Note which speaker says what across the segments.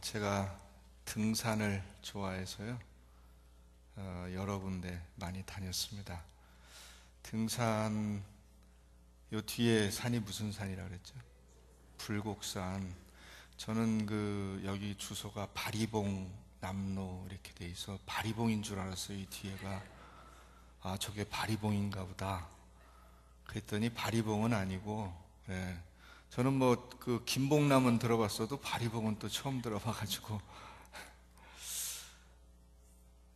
Speaker 1: 제가 등산을 좋아해서요. 여러 군데 많이 다녔습니다. 등산, 요 뒤에 산이 무슨 산이라 그랬죠? 불곡산. 저는 여기 주소가 바리봉 남로 이렇게 돼 있어 바리봉인 줄 알았어요. 이 뒤에가. 저게 바리봉인가 보다. 그랬더니 바리봉은 아니고, 저는 김봉남은 들어봤어도 바리봉은 또 처음 들어봐가지고.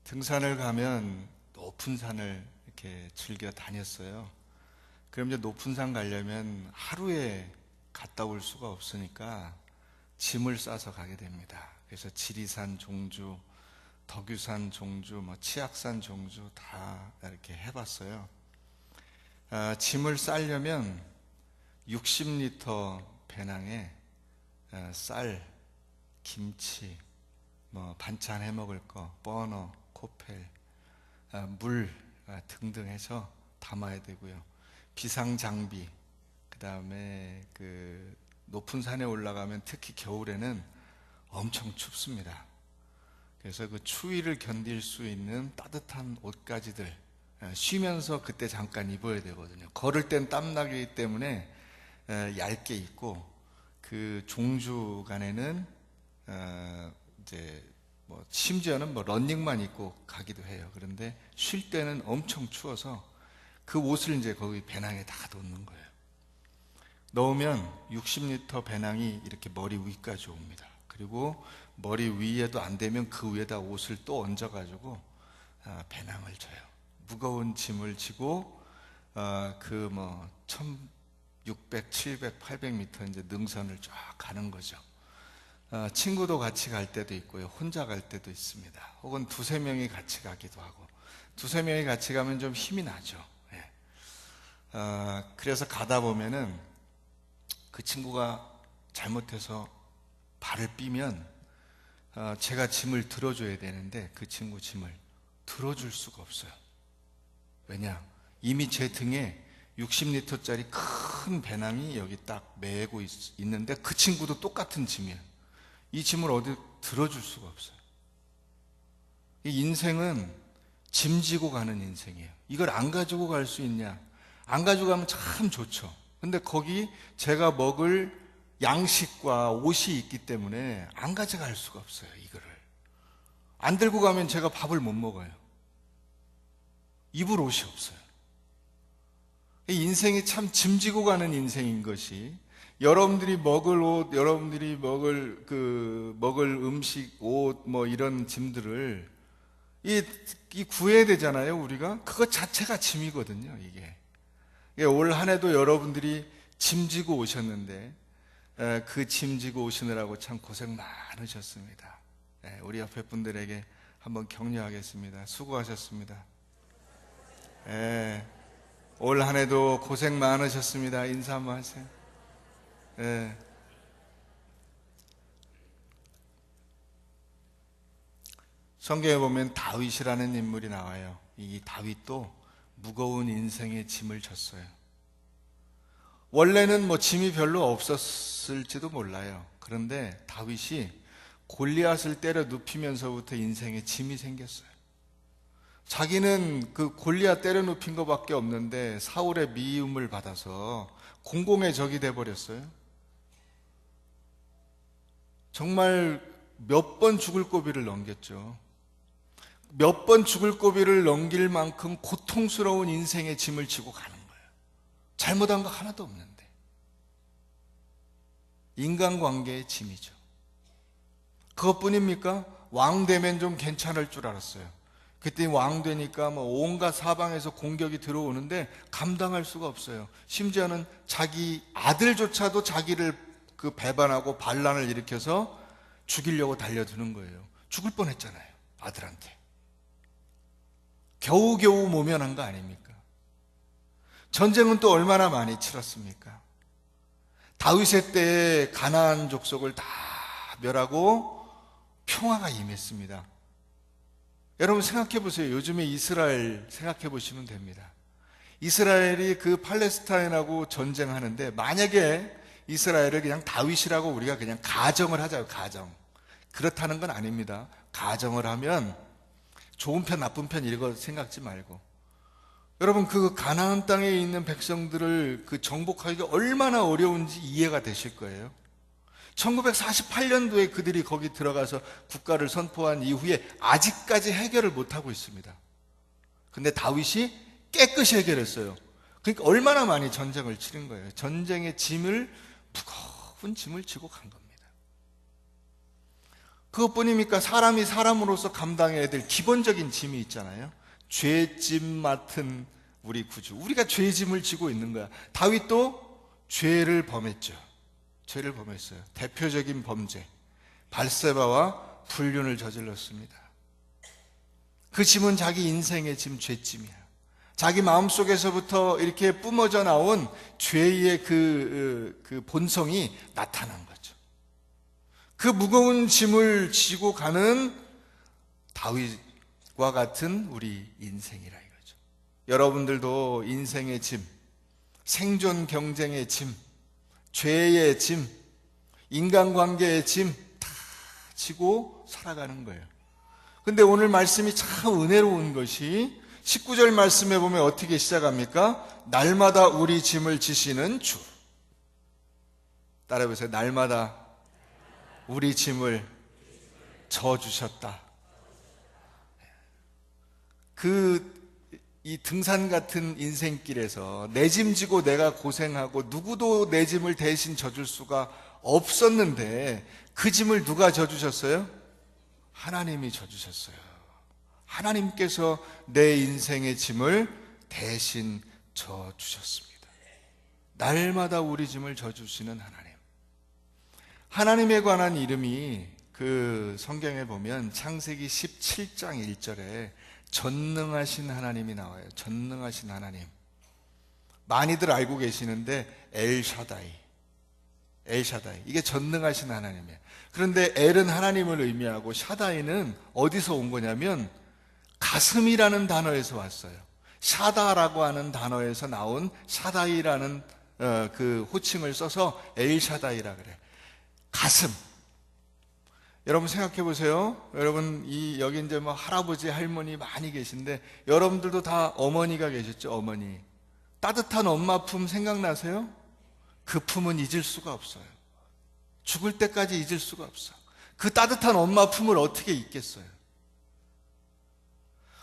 Speaker 1: 등산을 가면 높은 산을 이렇게 즐겨 다녔어요. 그럼 이제 높은 산 가려면 하루에 갔다 올 수가 없으니까 짐을 싸서 가게 됩니다. 그래서 지리산 종주, 덕유산 종주, 치악산 종주 다 이렇게 해봤어요. 짐을 싸려면 60리터 배낭에 쌀, 김치, 반찬 해 먹을 거, 버너, 코펠, 물 등등 해서 담아야 되고요. 비상 장비, 그 다음에 높은 산에 올라가면 특히 겨울에는 엄청 춥습니다. 그래서 그 추위를 견딜 수 있는 따뜻한 옷가지들 쉬면서 그때 잠깐 입어야 되거든요. 걸을 땐 땀나기 때문에 얇게 입고, 그 종주 간에는 심지어는 러닝만 입고 가기도 해요. 그런데 쉴 때는 엄청 추워서 그 옷을 이제 거기 배낭에 다 넣는 거예요. 넣으면 60리터 배낭이 이렇게 머리 위까지 옵니다. 그리고 머리 위에도 안 되면 그 위에다 옷을 또 얹어가지고 배낭을 져요. 무거운 짐을 지고 1600, 700, 800m 이제 능선을 쫙 가는 거죠. 친구도 같이 갈 때도 있고요. 혼자 갈 때도 있습니다. 혹은 두세 명이 같이 가기도 하고. 두세 명이 같이 가면 좀 힘이 나죠. 그래서 가다 보면은 그 친구가 잘못해서 발을 삐면 제가 짐을 들어줘야 되는데 그 친구 짐을 들어줄 수가 없어요. 왜냐? 이미 제 등에 60리터짜리 큰 배낭이 여기 딱 메고 있는데 그 친구도 똑같은 짐이에요. 이 짐을 어디 들어줄 수가 없어요. 이 인생은 짐 지고 가는 인생이에요. 이걸 안 가지고 갈 수 있냐? 안 가지고 가면 참 좋죠. 근데 거기 제가 먹을 양식과 옷이 있기 때문에 안 가져갈 수가 없어요. 이거를 안 들고 가면 제가 밥을 못 먹어요. 입을 옷이 없어요. 이 인생이 참 짐지고 가는 인생인 것이, 여러분들이 먹을 옷, 여러분들이 먹을 음식, 옷, 이런 짐들을 이 구해야 되잖아요. 우리가 그것 자체가 짐이거든요. 이게 올 한 해도 여러분들이 짐지고 오셨는데 그 짐지고 오시느라고 참 고생 많으셨습니다. 우리 옆에 분들에게 한번 격려하겠습니다. 수고하셨습니다. 올 한 해도 고생 많으셨습니다. 인사 한번 하세요. 성경에 보면 다윗이라는 인물이 나와요. 이 다윗도 무거운 인생의 짐을 졌어요. 원래는 짐이 별로 없었을지도 몰라요. 그런데 다윗이 골리앗을 때려 눕히면서부터 인생에 짐이 생겼어요. 자기는 그 골리앗 때려 눕힌 것밖에 없는데 사울의 미움을 받아서 공공의 적이 돼버렸어요. 정말 몇 번 죽을 고비를 넘겼죠. 몇 번 죽을 고비를 넘길 만큼 고통스러운 인생의 짐을 지고 가는 거예요. 잘못한 거 하나도 없는데. 인간관계의 짐이죠. 그것뿐입니까? 왕 되면 좀 괜찮을 줄 알았어요. 그때 왕 되니까 온갖 사방에서 공격이 들어오는데 감당할 수가 없어요. 심지어는 자기 아들조차도 자기를 배반하고 반란을 일으켜서 죽이려고 달려드는 거예요. 죽을 뻔했잖아요. 아들한테. 겨우겨우 모면한 거 아닙니까? 전쟁은 또 얼마나 많이 치렀습니까? 다윗의 때에 가나안 족속을 다 멸하고 평화가 임했습니다. 여러분 생각해 보세요. 요즘에 이스라엘 생각해 보시면 됩니다. 이스라엘이 팔레스타인하고 전쟁하는데 만약에 이스라엘을 그냥 다윗이라고 우리가 그냥 가정을 하자고, 가정. 그렇다는 건 아닙니다. 가정을 하면 좋은 편 나쁜 편 이런 거 생각지 말고, 여러분 그 가나안 땅에 있는 백성들을 그 정복하기가 얼마나 어려운지 이해가 되실 거예요. 1948년도에 그들이 거기 들어가서 국가를 선포한 이후에 아직까지 해결을 못하고 있습니다. 근데 다윗이 깨끗이 해결했어요. 그러니까 얼마나 많이 전쟁을 치른 거예요. 전쟁의 짐을, 무거운 짐을 지고 간 겁니다. 그것뿐입니까? 사람이 사람으로서 감당해야 될 기본적인 짐이 있잖아요. 죄짐 맡은 우리 구주, 우리가 죄짐을 지고 있는 거야. 다윗도 죄를 범했죠. 죄를 범했어요. 대표적인 범죄, 발세바와 불륜을 저질렀습니다. 그 짐은 자기 인생의 짐, 죄짐이야. 자기 마음속에서부터 이렇게 뿜어져 나온 죄의 그 본성이 나타난 거죠. 그 무거운 짐을 지고 가는 다윗과 같은 우리 인생이라 이거죠. 여러분들도 인생의 짐, 생존 경쟁의 짐, 죄의 짐, 인간관계의 짐 다 지고 살아가는 거예요. 근데 오늘 말씀이 참 은혜로운 것이 19절 말씀에 보면 어떻게 시작합니까? 날마다 우리 짐을 지시는 주. 따라해보세요. 날마다 우리 짐을 져주셨다. 이 등산 같은 인생길에서 내 짐 지고 내가 고생하고 누구도 내 짐을 대신 져줄 수가 없었는데 그 짐을 누가 져주셨어요? 하나님이 져주셨어요. 하나님께서 내 인생의 짐을 대신 져주셨습니다. 날마다 우리 짐을 져주시는 하나님. 하나님에 관한 이름이 그 성경에 보면 창세기 17장 1절에 전능하신 하나님이 나와요. 전능하신 하나님. 많이들 알고 계시는데 엘샤다이. 이게 전능하신 하나님이에요. 그런데 엘은 하나님을 의미하고 샤다이는 어디서 온 거냐면 가슴이라는 단어에서 왔어요. 샤다라고 하는 단어에서 나온 샤다이라는 그 호칭을 써서 엘샤다이라 그래. 가슴. 여러분 생각해 보세요. 여러분 여기 이제 뭐 할아버지 할머니 많이 계신데 여러분들도 다 어머니가 계셨죠. 어머니. 따뜻한 엄마 품 생각나세요? 그 품은 잊을 수가 없어요. 죽을 때까지 잊을 수가 없어. 그 따뜻한 엄마 품을 어떻게 잊겠어요?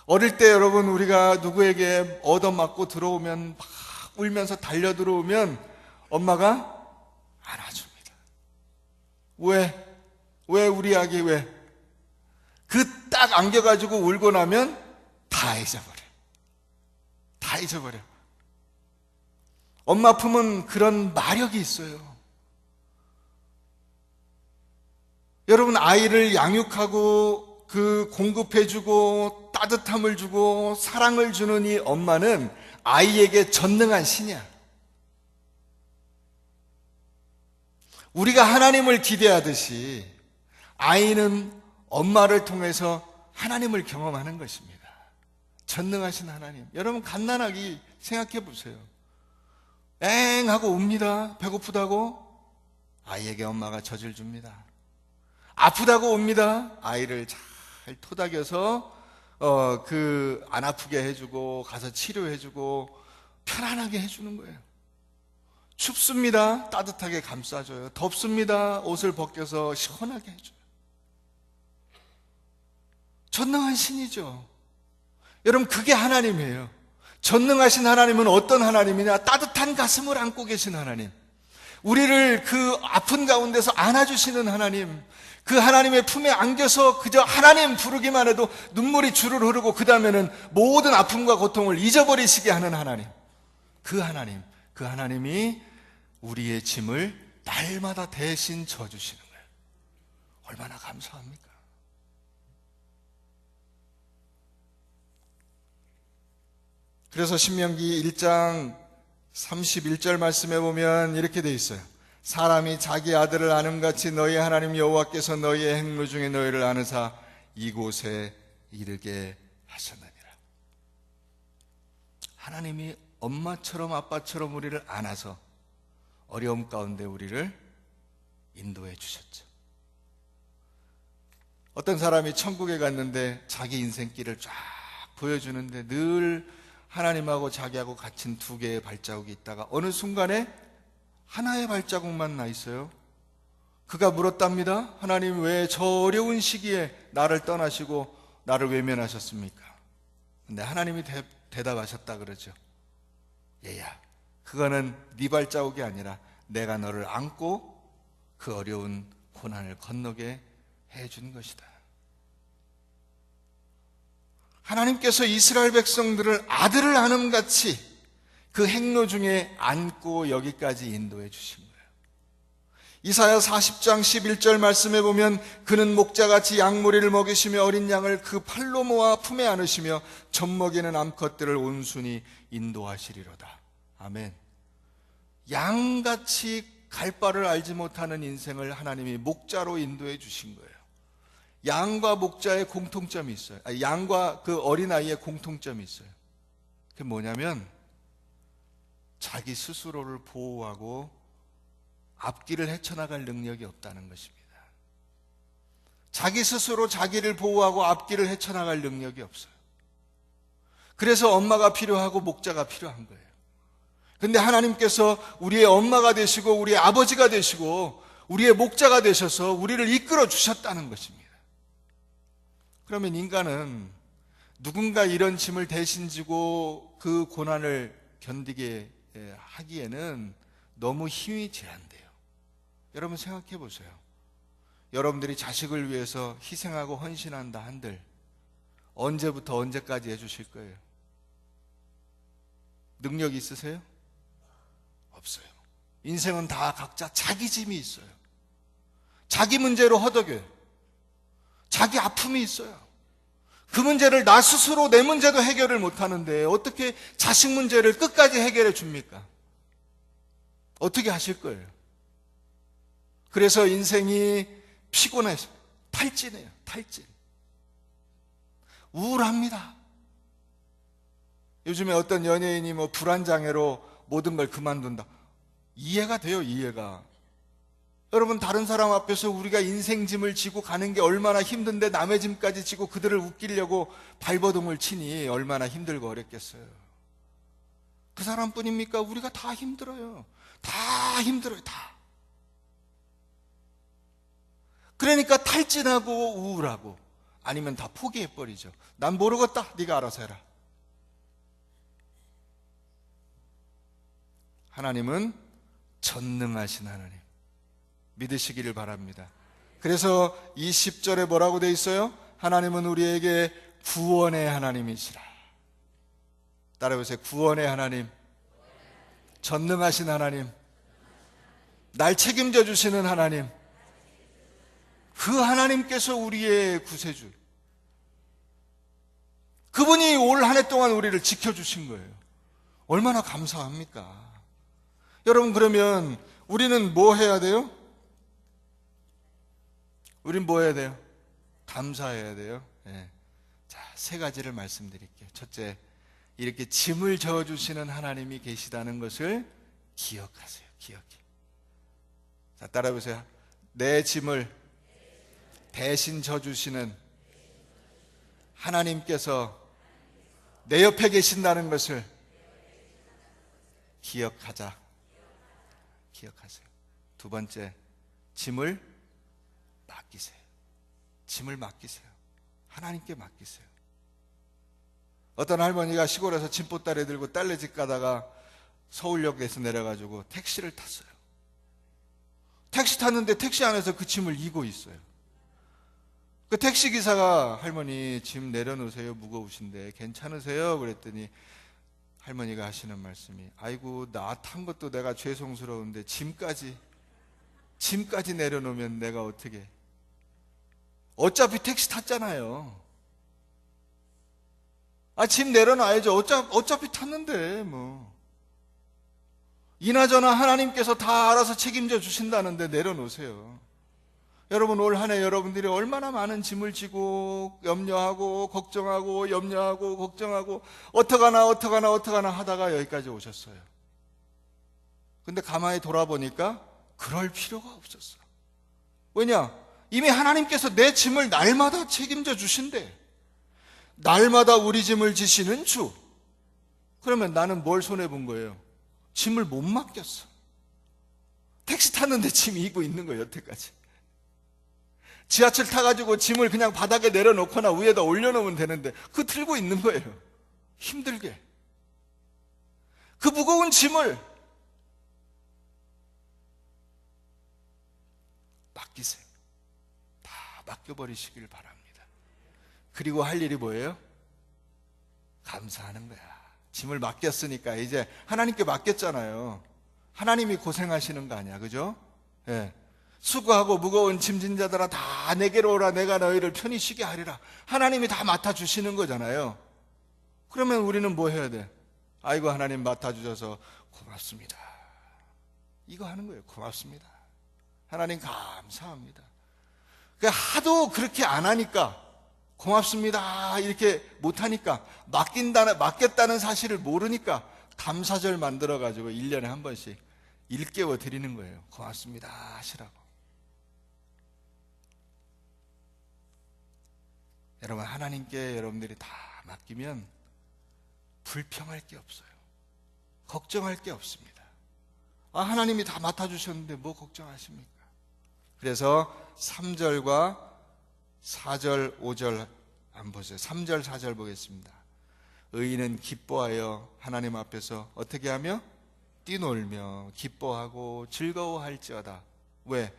Speaker 1: 어릴 때 여러분 우리가 누구에게 얻어맞고 들어오면 막 울면서 달려 들어오면 엄마가 안아줍니다. 왜 우리 아기 왜? 그 딱 안겨가지고 울고 나면 다 잊어버려. 엄마 품은 그런 마력이 있어요. 여러분 아이를 양육하고 그 공급해주고 따뜻함을 주고 사랑을 주는 이 엄마는 아이에게 전능한 신이야. 우리가 하나님을 기대하듯이 아이는 엄마를 통해서 하나님을 경험하는 것입니다. 전능하신 하나님. 여러분 갓난아기 생각해 보세요. 엥 하고 웁니다. 배고프다고 아이에게 엄마가 젖을 줍니다. 아프다고 옵니다. 아이를 잘 토닥여서 안 아프게 해주고 가서 치료해주고 편안하게 해주는 거예요. 춥습니다. 따뜻하게 감싸줘요. 덥습니다. 옷을 벗겨서 시원하게 해줘요. 전능한 신이죠. 여러분 그게 하나님이에요. 전능하신 하나님은 어떤 하나님이냐? 따뜻한 가슴을 안고 계신 하나님. 우리를 그 아픈 가운데서 안아주시는 하나님. 그 하나님의 품에 안겨서 그저 하나님 부르기만 해도 눈물이 주르르 흐르고 그 다음에는 모든 아픔과 고통을 잊어버리시게 하는 하나님. 그 하나님이 우리의 짐을 날마다 대신 져주시는 거예요. 얼마나 감사합니까? 그래서 신명기 1장 31절 말씀에 보면 이렇게 돼 있어요. 사람이 자기 아들을 아는같이 너희 하나님 여호와께서 너희의 행로 중에 너희를 아느사 이곳에 이르게 하셨느니라. 하나님이 엄마처럼 아빠처럼 우리를 안아서 어려움 가운데 우리를 인도해 주셨죠. 어떤 사람이 천국에 갔는데 자기 인생길을 쫙 보여주는데 늘 하나님하고 자기하고 갇힌 두 개의 발자국이 있다가 어느 순간에 하나의 발자국만 나 있어요. 그가 물었답니다. 하나님, 왜 저 어려운 시기에 나를 떠나시고 나를 외면하셨습니까? 근데 하나님이 대답하셨다 그러죠. 얘야, 그거는 네 발자국이 아니라 내가 너를 안고 그 어려운 고난을 건너게 해준 것이다. 하나님께서 이스라엘 백성들을 아들을 안음같이 그 행로 중에 안고 여기까지 인도해 주신 거예요. 이사야 40장 11절 말씀에 보면 그는 목자같이 양무리를 먹이시며 어린 양을 그 팔로 모아 품에 안으시며 젖먹이는 암컷들을 온순히 인도하시리로다. 아멘. 양같이 갈 바를 알지 못하는 인생을 하나님이 목자로 인도해 주신 거예요. 양과 목자의 공통점이 있어요. 양과 그 어린아이의 공통점이 있어요. 그게 뭐냐면 자기 스스로를 보호하고 앞길을 헤쳐나갈 능력이 없다는 것입니다. 자기 스스로 자기를 보호하고 앞길을 헤쳐나갈 능력이 없어요. 그래서 엄마가 필요하고 목자가 필요한 거예요. 근데 하나님께서 우리의 엄마가 되시고 우리의 아버지가 되시고 우리의 목자가 되셔서 우리를 이끌어 주셨다는 것입니다. 그러면 인간은 누군가 이런 짐을 대신 지고 그 고난을 견디게 하기에는 너무 힘이 제한돼요. 여러분 생각해 보세요. 여러분들이 자식을 위해서 희생하고 헌신한다 한들 언제부터 언제까지 해주실 거예요? 능력 있으세요? 없어요. 인생은 다 각자 자기 짐이 있어요. 자기 문제로 허덕여요. 자기 아픔이 있어요. 그 문제를 나 스스로 내 문제도 해결을 못하는데 어떻게 자식 문제를 끝까지 해결해 줍니까? 어떻게 하실 거예요? 그래서 인생이 피곤해서 탈진해요. 탈진. 우울합니다. 요즘에 어떤 연예인이 불안장애로 모든 걸 그만둔다. 이해가 돼요, 이해가. 여러분, 다른 사람 앞에서 우리가 인생 짐을 지고 가는 게 얼마나 힘든데 남의 짐까지 지고 그들을 웃기려고 발버둥을 치니 얼마나 힘들고 어렵겠어요. 그 사람뿐입니까? 우리가 다 힘들어요. 다 힘들어요, 다. 그러니까 탈진하고 우울하고 아니면 다 포기해버리죠. 난 모르겠다, 네가 알아서 해라. 하나님은 전능하신 하나님, 믿으시기를 바랍니다. 그래서 이 10절에 뭐라고 돼 있어요? 하나님은 우리에게 구원의 하나님이시라. 따라해보세요. 구원의 하나님, 전능하신 하나님, 날 책임져 주시는 하나님, 그 하나님께서 우리의 구세주, 그분이 올 한 해 동안 우리를 지켜주신 거예요. 얼마나 감사합니까? 여러분, 그러면 우리는 뭐 해야 돼요? 우린 뭐 해야 돼요? 감사해야 돼요. 네. 자, 세 가지를 말씀드릴게요. 첫째, 이렇게 짐을 져주시는 하나님이 계시다는 것을 기억하세요. 기억해. 자, 따라해보세요. 내 짐을 대신 져주시는 하나님께서 내 옆에 계신다는 것을 기억하자. 기억하세요. 두 번째, 짐을 맡기세요. 짐을 맡기세요. 하나님께 맡기세요. 어떤 할머니가 시골에서 짐보따리 들고 딸내집 가다가 서울역에서 내려가지고 택시를 탔어요. 택시 탔는데 택시 안에서 그 짐을 이고 있어요. 그 택시기사가 할머니 짐 내려놓으세요. 무거우신데 괜찮으세요? 그랬더니 할머니가 하시는 말씀이, 아이고, 나 탄 것도 내가 죄송스러운데 짐까지 내려놓으면 내가 어떻게, 어차피 택시 탔잖아요. 짐 내려놔야죠. 어차피 탔는데 뭐. 이나저나 하나님께서 다 알아서 책임져 주신다는데 내려놓으세요. 여러분, 올 한 해 여러분들이 얼마나 많은 짐을 지고 염려하고 걱정하고 염려하고 걱정하고 어떡하나 하다가 여기까지 오셨어요. 근데 가만히 돌아보니까 그럴 필요가 없었어. 왜냐? 이미 하나님께서 내 짐을 날마다 책임져 주신대. 날마다 우리 짐을 지시는 주. 그러면 나는 뭘 손해본 거예요? 짐을 못 맡겼어. 택시 탔는데 짐이 이고 있는 거예요, 여태까지. 지하철 타가지고 짐을 그냥 바닥에 내려놓거나 위에다 올려놓으면 되는데 그거 들고 있는 거예요. 힘들게. 그 무거운 짐을 맡기세요. 다 맡겨버리시길 바랍니다. 그리고 할 일이 뭐예요? 감사하는 거야. 짐을 맡겼으니까 이제 하나님께 맡겼잖아요. 하나님이 고생하시는 거 아니야, 그죠? 예. 수고하고 무거운 짐진 자들아 다 내게로 오라. 내가 너희를 편히 쉬게 하리라. 하나님이 다 맡아주시는 거잖아요. 그러면 우리는 뭐 해야 돼? 아이고, 하나님 맡아주셔서 고맙습니다. 이거 하는 거예요. 고맙습니다. 하나님 감사합니다. 하도 그렇게 안 하니까, 고맙습니다 이렇게 못하니까, 맡겼다는 사실을 모르니까 감사절 만들어가지고 1년에 한 번씩 일깨워 드리는 거예요. 고맙습니다 하시라고. 여러분, 하나님께 여러분들이 다 맡기면 불평할 게 없어요. 걱정할 게 없습니다. 하나님이 다 맡아주셨는데 뭐 걱정하십니까? 그래서 3절과 4절, 5절 한번 보세요. 3절, 4절 보겠습니다. 의인은 기뻐하여 하나님 앞에서 어떻게 하며? 뛰놀며 기뻐하고 즐거워할지어다. 왜?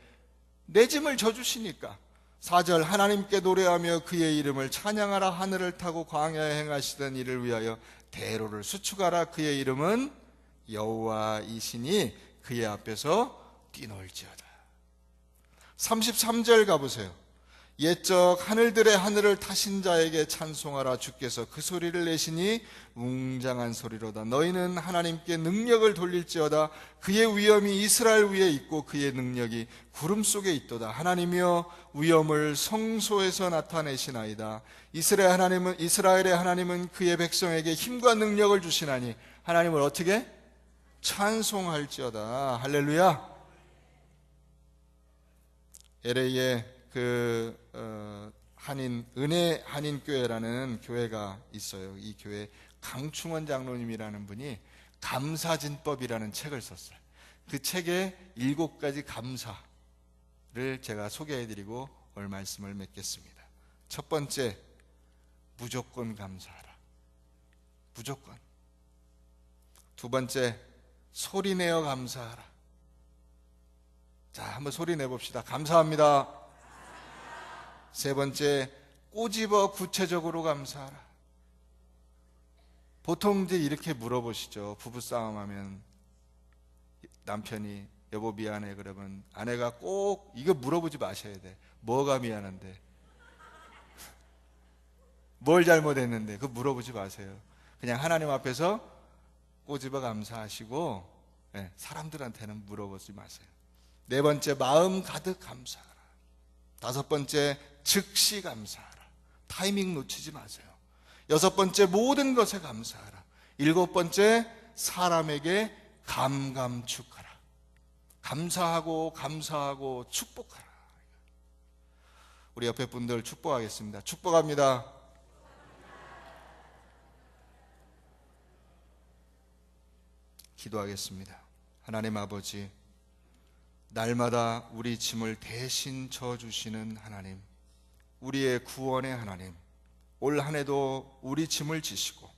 Speaker 1: 내 짐을 져주시니까. 4절, 하나님께 노래하며 그의 이름을 찬양하라. 하늘을 타고 광야에 행하시던 이를 위하여 대로를 수축하라. 그의 이름은 여호와이시니 그의 앞에서 뛰놀지어다. 33절 가보세요. 옛적 하늘들의 하늘을 타신 자에게 찬송하라. 주께서 그 소리를 내시니 웅장한 소리로다. 너희는 하나님께 능력을 돌릴지어다. 그의 위엄이 이스라엘 위에 있고 그의 능력이 구름 속에 있도다. 하나님이여 위엄을 성소에서 나타내시나이다. 이스라엘의 하나님은 그의 백성에게 힘과 능력을 주시나니 하나님을 어떻게? 찬송할지어다. 할렐루야. LA에 은혜 한인교회라는 교회가 있어요. 이 교회 강충원 장로님이라는 분이 감사진법이라는 책을 썼어요. 그 책에 7가지 감사를 제가 소개해드리고 오늘 말씀을 맺겠습니다. 첫 번째, 무조건 감사하라. 무조건. 두 번째, 소리내어 감사하라. 자, 한번 소리 내봅시다. 감사합니다. 세 번째, 꼬집어 구체적으로 감사하라. 보통 이제 이렇게 물어보시죠. 부부싸움 하면 남편이 여보 미안해 그러면 아내가 꼭 이거 물어보지 마셔야 돼. 뭐가 미안한데? 뭘 잘못했는데? 그거 물어보지 마세요. 그냥 하나님 앞에서 꼬집어 감사하시고 사람들한테는 물어보지 마세요. 네 번째, 마음 가득 감사하라. 다섯 번째, 즉시 감사하라. 타이밍 놓치지 마세요. 여섯 번째, 모든 것에 감사하라. 일곱 번째, 사람에게 감감축하라. 감사하고 축복하라. 우리 옆에 분들 축복하겠습니다. 축복합니다. 기도하겠습니다. 하나님 아버지, 날마다 우리 짐을 대신 져주시는 하나님, 우리의 구원의 하나님, 올 한 해도 우리 짐을 지시고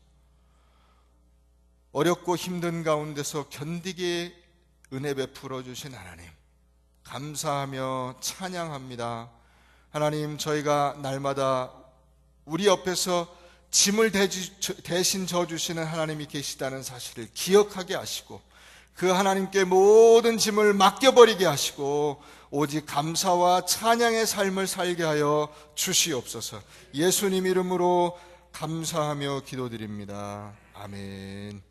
Speaker 1: 어렵고 힘든 가운데서 견디게 은혜 베풀어 주신 하나님, 감사하며 찬양합니다. 하나님, 저희가 날마다 우리 옆에서 짐을 대신 져주시는 하나님이 계시다는 사실을 기억하게 하시고 그 하나님께 모든 짐을 맡겨버리게 하시고 오직 감사와 찬양의 삶을 살게 하여 주시옵소서. 예수님 이름으로 감사하며 기도드립니다. 아멘.